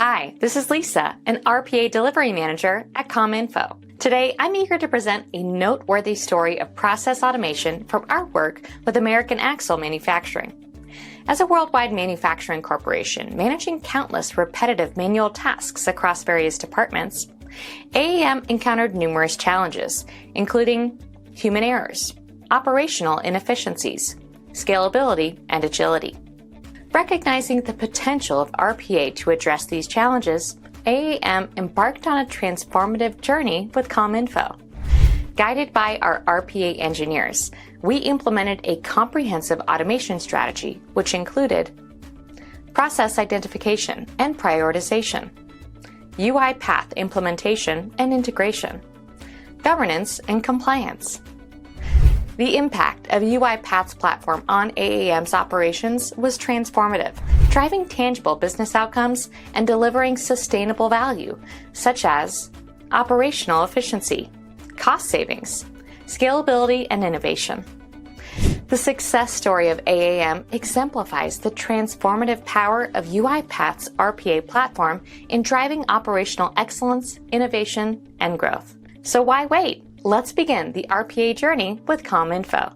Hi, this is Lisa, an RPA Delivery Manager at Cominfo. Today, I'm eager to present a noteworthy story of process automation from our work with American Axle Manufacturing. As a worldwide manufacturing corporation managing countless repetitive manual tasks across various departments, AAM encountered numerous challenges, including human errors, operational inefficiencies, scalability, and agility. Recognizing the potential of RPA to address these challenges, AAM embarked on a transformative journey with Cominfo. Guided by our RPA engineers, we implemented a comprehensive automation strategy, which included process identification and prioritization, UiPath implementation and integration, governance and compliance. The impact of UiPath's platform on AAM's operations was transformative, driving tangible business outcomes and delivering sustainable value, such as operational efficiency, cost savings, scalability, and innovation. The success story of AAM exemplifies the transformative power of UiPath's RPA platform in driving operational excellence, innovation, and growth. So why wait? Let's begin the RPA journey with Cominfo.